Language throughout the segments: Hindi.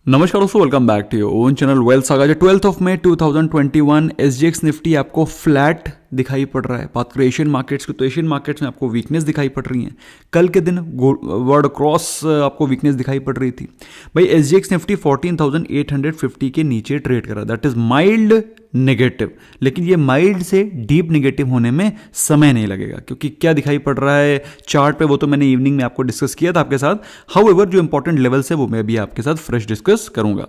नमस्कार दोस्तों, welcome back to your own channel wealth saga. जो 12 ऑफ मई 2021 एसजीएक्स निफ्टी आपको फ्लैट दिखाई पड़ रहा है। बात करें एशियन मार्केट्स की तो एशियन मार्केट्स में आपको वीकनेस दिखाई पड़ रही है। कल के दिन वर्ल्ड क्रॉस आपको वीकनेस दिखाई पड़ रही थी। भाई एसजीएक्स निफ्टी 14,850 के नीचे ट्रेड कर रहा है। दैट इज माइल्ड नेगेटिव, लेकिन ये माइल्ड से डीप नेगेटिव होने में समय नहीं लगेगा, क्योंकि क्या दिखाई पड़ रहा है चार्ट पे वो तो मैंने इवनिंग में आपको डिस्कस किया था आपके साथ। हाउएवर जो इंपॉर्टेंट लेवल्स है वो मैं अभी आपके साथ फ्रेश डिस्कस करूंगा।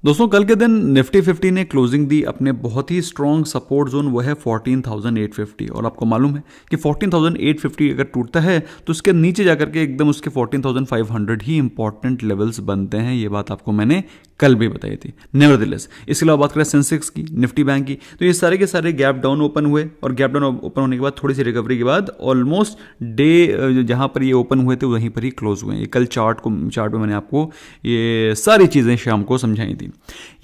दोस्तों कल के दिन निफ्टी 50 ने क्लोजिंग दी अपने बहुत ही स्ट्रॉन्ग सपोर्ट जोन, वो है 14,850। और आपको मालूम है कि 14,850 अगर टूटता है तो उसके नीचे जाकर के एकदम उसके 14,500 ही इंपॉर्टेंट लेवल्स बनते हैं। ये बात आपको मैंने कल भी बताई थी। नेवरदिलेस इसके अलावा बात करें सेंसेक्स की, निफ्टी बैंक की, तो ये सारे के सारे गैप डाउन ओपन हुए और गैप डाउन ओपन होने के बाद थोड़ी सी रिकवरी के बाद ऑलमोस्ट डे जहां पर ये ओपन हुए थे वहीं पर ही क्लोज हुए। ये कल चार्ट में मैंने आपको ये सारी चीज़ें शाम को समझाई थी।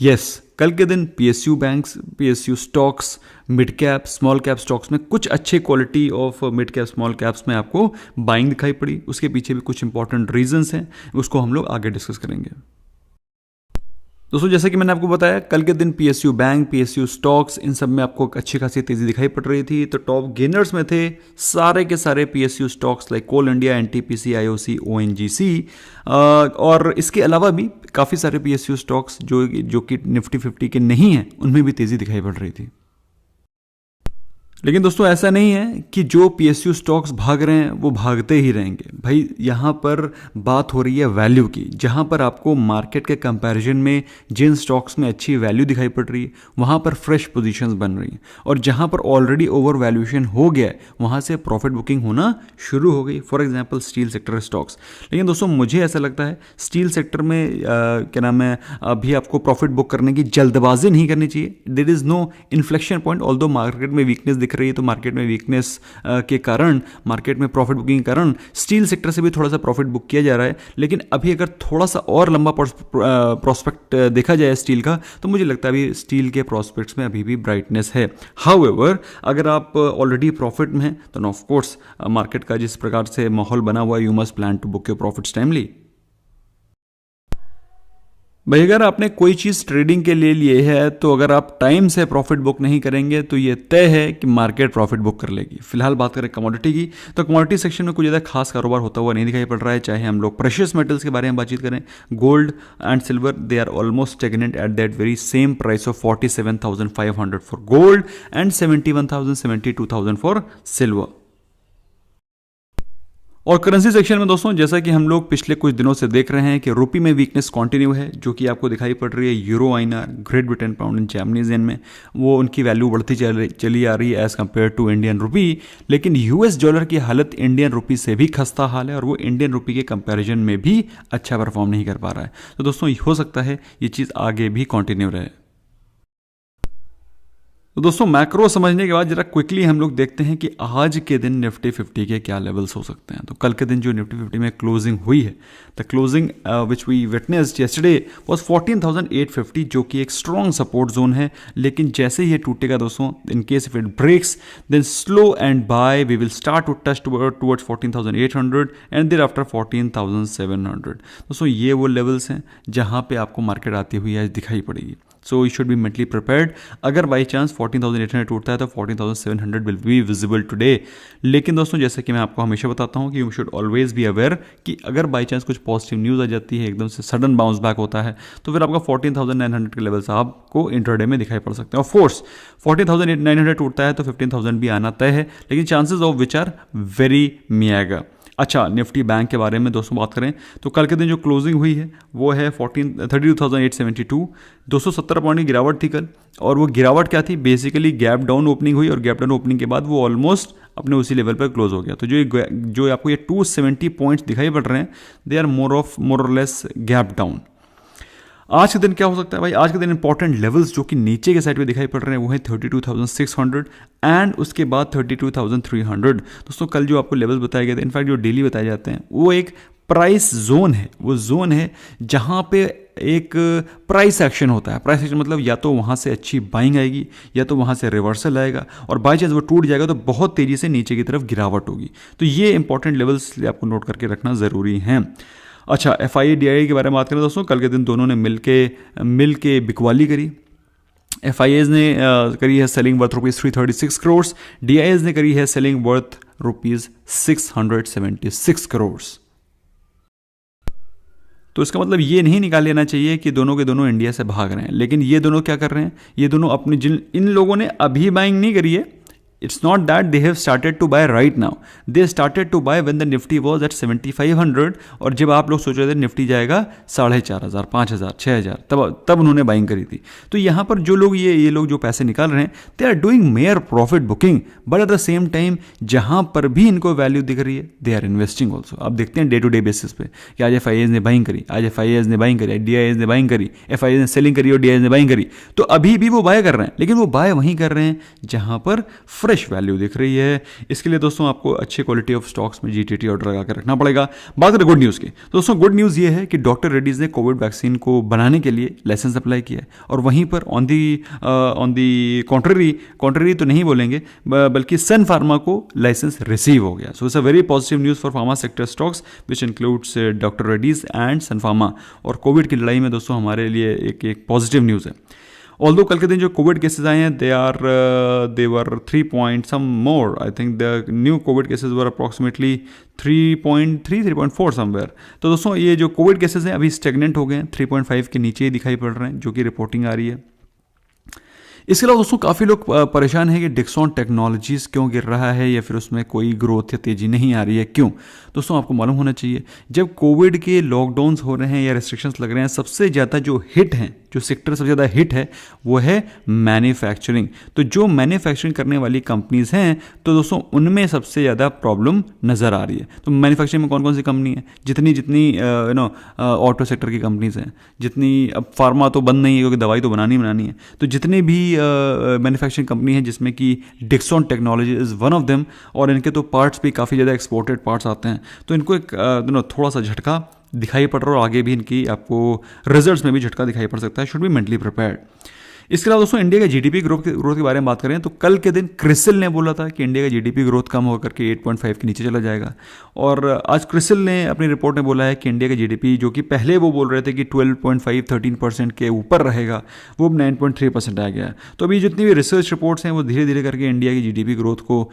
यस, कल के दिन PSU banks, PSU stocks, mid cap small cap stocks में कुछ अच्छे quality of mid cap small caps में आपको बाइंग दिखाई पड़ी। उसके पीछे भी कुछ इंपॉर्टेंट रीजंस हैं, उसको हम लोग आगे डिस्कस करेंगे। दोस्तों जैसे कि मैंने आपको बताया कल के दिन पीएसयू बैंक, पीएसयू स्टॉक्स, इन सब में आपको अच्छी खासी तेजी दिखाई पड़ रही थी। तो टॉप गेनर्स में थे सारे के सारे पीएसयू स्टॉक्स लाइक कोल इंडिया, एनटीपीसी, आईओसी, ओएनजीसी, और इसके अलावा भी काफ़ी सारे पीएसयू स्टॉक्स जो कि निफ्टी 50 के नहीं हैं उनमें भी तेजी दिखाई पड़ रही थी। लेकिन दोस्तों ऐसा नहीं है कि जो पीएसयू स्टॉक्स भाग रहे हैं वो भागते ही रहेंगे। भाई यहाँ पर बात हो रही है वैल्यू की, जहाँ पर आपको मार्केट के कंपैरिजन में जिन स्टॉक्स में अच्छी वैल्यू दिखाई पड़ रही है वहाँ पर फ्रेश पोजीशंस बन रही हैं, और जहाँ पर ऑलरेडी ओवर वैल्यूएशन हो गया है वहाँ से प्रॉफिट बुकिंग होना शुरू हो गई। For example steel sector stocks. लेकिन दोस्तों मुझे ऐसा लगता है स्टील सेक्टर में क्या नाम है, अभी आपको प्रॉफिट बुक करने की जल्दबाजी नहीं करनी चाहिए। There is no inflection point. Although market में वीकनेस दिख रही है तो मार्केट में वीकनेस के कारण, मार्केट में प्रॉफिट बुकिंग के कारण स्टील सेक्टर से भी थोड़ा सा प्रॉफिट बुक किया जा रहा है। लेकिन अभी अगर थोड़ा सा और लंबा प्रोस्पेक्ट देखा जाए स्टील का तो मुझे लगता है अभी स्टील के प्रोस्पेक्ट्स में अभी भी ब्राइटनेस है। हाउएवर अगर आप ऑलरेडी प्रॉफिट में हैं तो ऑफ कोर्स मार्केट का जिस प्रकार से माहौल बना हुआ है, you must plan to book your profits timely. भाई अगर आपने कोई चीज़ ट्रेडिंग के लिए लिए है तो अगर आप टाइम से प्रॉफिट बुक नहीं करेंगे तो ये तय है कि मार्केट प्रॉफिट बुक कर लेगी। फिलहाल बात करें कमोडिटी की तो कमोडिटी सेक्शन में कुछ ज़्यादा खास कारोबार होता हुआ नहीं दिखाई पड़ रहा है। चाहे हम लोग प्रेशियस मेटल्स के बारे में बातचीत करें, gold and silver, they are almost stagnant at that very same price of 47,500 for gold and 71,000-72,000 for silver. और करेंसी सेक्शन में दोस्तों जैसा कि हम लोग पिछले कुछ दिनों से देख रहे हैं कि रुपी में वीकनेस कंटिन्यू है, जो कि आपको दिखाई पड़ रही है euro, INR, Great Britain pound and Japanese yen में। वो उनकी वैल्यू बढ़ती चली आ रही है as compared to Indian rupee. लेकिन यूएस डॉलर की हालत इंडियन रुपी से भी खस्ता हाल है और वो इंडियन रुपी के कंपेरिजन में भी अच्छा परफॉर्म नहीं कर पा रहा है। तो दोस्तों हो सकता है ये चीज़ आगे भी कंटिन्यू रहे। तो दोस्तों मैक्रो समझने के बाद जरा क्विकली हम लोग देखते हैं कि आज के दिन निफ्टी 50 के क्या लेवल्स हो सकते हैं। तो कल के दिन जो निफ्टी 50 में क्लोजिंग हुई है, the closing which we witnessed yesterday was 14,850, जो कि एक स्ट्रॉन्ग सपोर्ट जोन है। लेकिन जैसे ही ये टूटेगा दोस्तों, in case if it breaks then slow and by we will start to touch towards 14,800 and thereafter 14,700। दोस्तों ये वो लेवल्स हैं जहाँ पे आपको मार्केट आती हुई आज दिखाई पड़ेगी। So you should be mentally prepared. अगर बाई चांस 14,800 टूटता है तो 14,700 विल बी विजिबल टुडे। लेकिन दोस्तों जैसे कि मैं आपको हमेशा बताता हूं कि you should always be aware कि अगर बाई चांस कुछ पॉजिटिव न्यूज़ आ जाती है, एकदम से सडन बाउंस बैक होता है, तो फिर आपका 14,900 के लेवल्स आपको इंटरडे में दिखाई पड़ सकते हैं। ऑफ कोर्स 14,900 टूटता है तो 15,000 भी आना तय है, लेकिन chances of which are very मियागा। अच्छा, निफ्टी बैंक के बारे में दोस्तों बात करें तो कल के दिन जो क्लोजिंग हुई है वो है 32,872, 270 पॉइंट की गिरावट थी कल। और वो गिरावट क्या थी, बेसिकली गैप डाउन ओपनिंग हुई और गैप डाउन ओपनिंग के बाद वो ऑलमोस्ट अपने उसी लेवल पर क्लोज हो गया। तो जो आपको ये 270 पॉइंट्स दिखाई पड़ रहे हैं, दे आर मोर और लेस गैप डाउन। आज के दिन क्या हो सकता है भाई, आज के दिन इंपॉर्टेंट लेवल्स जो कि नीचे के साइड पे दिखाई पड़ रहे हैं वो है 32,600 एंड उसके बाद 32,300। दोस्तों कल जो आपको लेवल्स बताए गए थे, इनफैक्ट जो डेली बताए जाते हैं, वो एक प्राइस जोन है। वो जोन है जहाँ पे एक प्राइस एक्शन होता है। प्राइस एक्शन मतलब या तो वहाँ से अच्छी बाइंग आएगी या तो वहाँ से रिवर्सल आएगा, और बाई चांस वो टूट जाएगा तो बहुत तेज़ी से नीचे की तरफ गिरावट होगी। तो ये इंपॉर्टेंट लेवल्स आपको नोट करके रखना ज़रूरी है। अच्छा, FIA-DIA के बारे में बात करें दोस्तों, कल के दिन दोनों ने मिल के बिकवाली करी। FIAs ने करी है सेलिंग वर्थ ₹336 करोड़, DIAs ने करी है सेलिंग वर्थ ₹676 करोड़। तो इसका मतलब ये नहीं निकाल लेना चाहिए कि दोनों के दोनों इंडिया से भाग रहे हैं, लेकिन ये दोनों क्या कर रहे हैं, ये दोनों अपने इन लोगों ने अभी बाइंग नहीं करी है। It's not that they have started to buy right now. They started to buy when the Nifty was at 7500 और जब आप लोग सोच रहे थे निफ्टी जाएगा 4500, 5000, 6000, तब उन्होंने बाइंग करी थी। तो यहाँ पर जो लोग ये लोग जो पैसे निकाल रहे हैं, they are doing major profit booking, but at the same time जहाँ पर भी इनको वैल्यू दिख रही है दे आर इन्वेस्टिंग ऑल्सो। आप देखते हैं डे टू डे बेसिस पे कि आज FIAs ने बाइंग करी, आज FIAs ने बाइंग करी, DIAs ने बाइंग करी, FIAs ने सेलिंग करी और DIAs ने बाइंग करी। तो अभी भी वो बाय कर रहे हैं, लेकिन वो बाय वहीं कर रहे हैं जहाँ पर फ्रेश वैल्यू दिख रही है। इसके लिए दोस्तों आपको अच्छी क्वालिटी ऑफ स्टॉक्स में GTT ऑर्डर लगा कर रखना पड़ेगा। बात करें गुड न्यूज़ की, दोस्तों गुड न्यूज़ ये है कि डॉक्टर रेड्डीज ने कोविड वैक्सीन को बनाने के लिए लाइसेंस अप्लाई किया है, और वहीं पर ऑन दी कॉन्ट्ररी तो नहीं बोलेंगे, बल्कि सन फार्मा को लाइसेंस रिसीव हो गया। So it's a very positive news for pharma sector stocks which includes doctor Reddy's and Sun Pharma. और कोविड की लड़ाई में दोस्तों हमारे लिए एक पॉजिटिव न्यूज़ है। ऑल्दो कल के दिन जो कोविड केसेस आए हैं दे वर 3 point some more, I think the new COVID cases were approximately 3.3, 3.4 somewhere. तो दोस्तों ये जो कोविड केसेस हैं अभी स्टेगनेंट हो गए हैं, 3.5 के नीचे ही दिखाई पड़ रहे हैं, जो कि रिपोर्टिंग आ रही है। इसके अलावा दोस्तों काफ़ी लोग परेशान हैं कि डिक्सॉन टेक्नोलॉजीज क्यों गिर रहा है, या फिर उसमें कोई ग्रोथ या तेज़ी नहीं आ रही है, क्यों। दोस्तों आपको मालूम होना चाहिए, जब कोविड के लॉकडाउन्स हो रहे हैं या रेस्ट्रिक्शंस लग रहे हैं, सबसे ज़्यादा जो हिट हैं, जो सेक्टर सबसे ज़्यादा हिट है वो है मैन्युफैक्चरिंग। तो जो मैन्युफैक्चरिंग करने वाली कंपनीज हैं, तो दोस्तों उनमें सबसे ज़्यादा प्रॉब्लम नज़र आ रही है। तो मैन्युफैक्चरिंग में कौन कौन सी कंपनी है, जितनी ऑटो सेक्टर की कंपनीज हैं, जितनी, अब फार्मा तो बंद नहीं है क्योंकि दवाई तो बनानी है, तो जितनी भी मैन्युफैक्चरिंग कंपनी है जिसमें कि Dixon technology is one of them, और इनके तो पार्ट्स भी काफ़ी ज़्यादा एक्सपोर्टेड पार्ट्स आते हैं, तो इनको एक थोड़ा सा झटका दिखाई पड़ रहा है, और आगे भी इनकी आपको रिजल्ट्स में भी झटका दिखाई पड़ सकता है। Should be mentally prepared. इसके अलावा दोस्तों इंडिया का GDP ग्रोथ के बारे में बात करें तो कल के दिन क्रिसिल ने बोला था कि इंडिया का GDP ग्रोथ कम होकर के 8.5 के नीचे चला जाएगा, और आज क्रिसिल ने अपनी रिपोर्ट में बोला है कि इंडिया का GDP, जो कि पहले वो बोल रहे थे कि 12.5-13% के ऊपर रहेगा, वो 9.3% आ गया है। तो अभी जितनी भी रिसर्च रिपोर्ट्स हैं वो धीरे धीरे करके इंडिया की GDP ग्रोथ को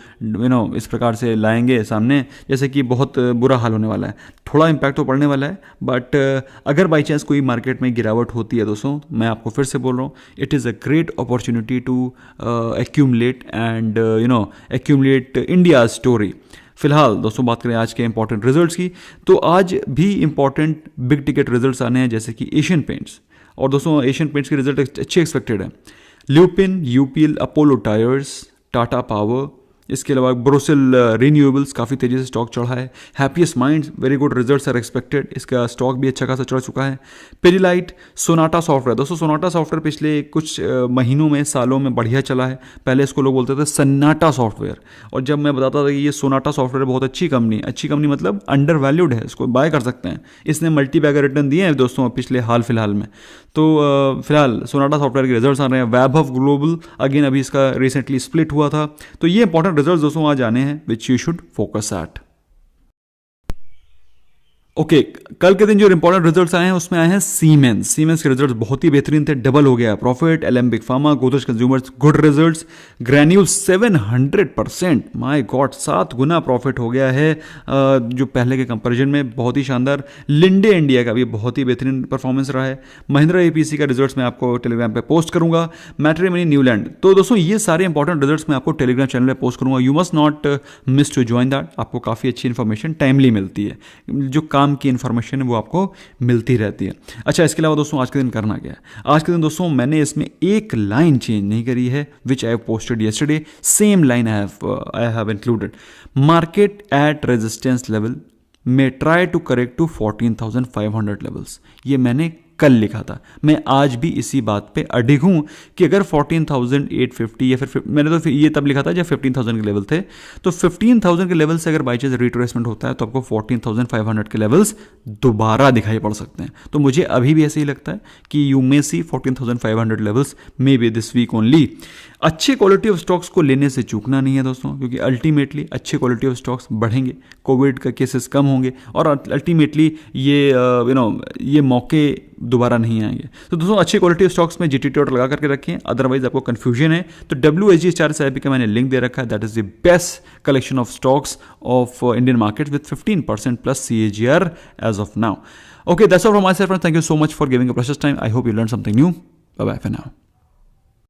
इस प्रकार से लाएंगे सामने, जैसे कि बहुत बुरा हाल होने वाला है। थोड़ा इम्पैक्ट तो पड़ने वाला है, बट अगर बाई चांस कोई मार्केट में गिरावट होती है दोस्तों, मैं आपको फिर से बोल रहा हूँ, it is a great opportunity to accumulate and accumulate India's story। फिलहाल दोस्तों बात करें आज के इंपॉर्टेंट रिजल्ट्स की, तो आज भी इंपॉर्टेंट बिग टिकट रिजल्ट्स आने हैं, जैसे कि एशियन पेंट्स, और दोस्तों एशियन पेंट्स के रिजल्ट अच्छे एक्सपेक्टेड है। Lupin, UPL, Apollo tyres, Tata power, इसके अलावा ब्रोसिल रिन्यूएबल्स काफ़ी तेज़ी से स्टॉक चढ़ा है। Happiest Minds, very good results are expected, इसका स्टॉक भी अच्छा खासा चढ़ चुका है। पेरीलाइट, सोनाटा सॉफ्टवेयर, दोस्तों सोनाटा सॉफ्टवेयर पिछले कुछ महीनों में, सालों में बढ़िया चला है। पहले इसको लोग बोलते थे सन्नाटा सॉफ्टवेयर, और जब मैं बताता था कि ये सोनाटा सॉफ्टवेयर बहुत अच्छी कंपनी मतलब अंडर वैल्यूड है, इसको बाय कर सकते हैं, इसने मल्टी बैगर रिटर्न दिए हैं दोस्तों पिछले हाल फिलहाल में। तो फिलहाल सोनाटा सॉफ्टवेयर के रिजल्ट्स आ रहे हैं। वैभव ग्लोबल अगेन अभी इसका रिसेंटली स्प्लिट हुआ था। तो ये इंपॉर्टेंट रिजल्ट्स दोस्तों आज आने हैं which you should focus at. Okay, कल के दिन जो इंपॉर्टेंट रिजल्ट्स आए हैं उसमें आए हैं सीमेंस के रिजल्ट्स बहुत ही बेहतरीन थे, डबल हो गया profit. Alembic pharma, Godrej consumers good results. Granule 700%, my God, 7 Guna profit हो गया है जो पहले के कंपैरिजन में, बहुत ही शानदार। लिंडे इंडिया का भी बहुत ही बेहतरीन परफॉर्मेंस रहा है। महिंद्रा APC का रिजल्ट्स मैं आपको टेलीग्राम पे पोस्ट करूंगा। मैट्रिमनी न्यूलैंड, तो दोस्तों ये सारे इंपॉर्टेंट रिजल्ट्स मैं आपको टेलीग्राम चैनल पे पोस्ट करूंगा। You must not miss to join that, आपको काफ़ी अच्छी इन्फॉर्मेशन टाइमली मिलती है, जो काम की इंफॉर्मेशन है वो आपको मिलती रहती है। अच्छा, इसके अलावा दोस्तों आज के दिन करना क्या है? आज के दिन दोस्तों मैंने इसमें एक लाइन चेंज नहीं करी है, which I have posted yesterday, same line I have included. Market at resistance level में try to correct to 14,500 levels, ये मैंने कल लिखा था। मैं आज भी इसी बात पे अडिग हूं कि अगर 14,850 या फिर मैंने तो ये तब लिखा था जब 15,000 के लेवल थे, तो 15,000 के लेवल से अगर बाई चांस रिट्रेसमेंट होता है तो आपको 14,500 के लेवल्स दोबारा दिखाई पड़ सकते हैं। तो मुझे अभी भी ऐसे ही लगता है कि you may see 14,500 levels may be this week only. अच्छे क्वालिटी ऑफ स्टॉक्स को लेने से चूकना नहीं है दोस्तों, क्योंकि अल्टीमेटली अच्छे क्वालिटी ऑफ स्टॉक्स बढ़ेंगे, कोविड का केसेस कम होंगे और अल्टीमेटली ये ये मौके दोबारा नहीं आएंगे। तो दोस्तों अच्छी क्वालिटी ऑफ स्टॉक्स में जीटीटी ऑर्डर लगा करके रखें, अदरवाइज आपको कंफ्यूजन है तो WSG SIP का मैंने लिंक दे रखा है, that is the best collection of stocks of Indian market with 15% plus CAGR as of now. Okay, that's all from my side, friends. Thank you so much for giving a precious time. I hope you learned something new. Bye bye for now.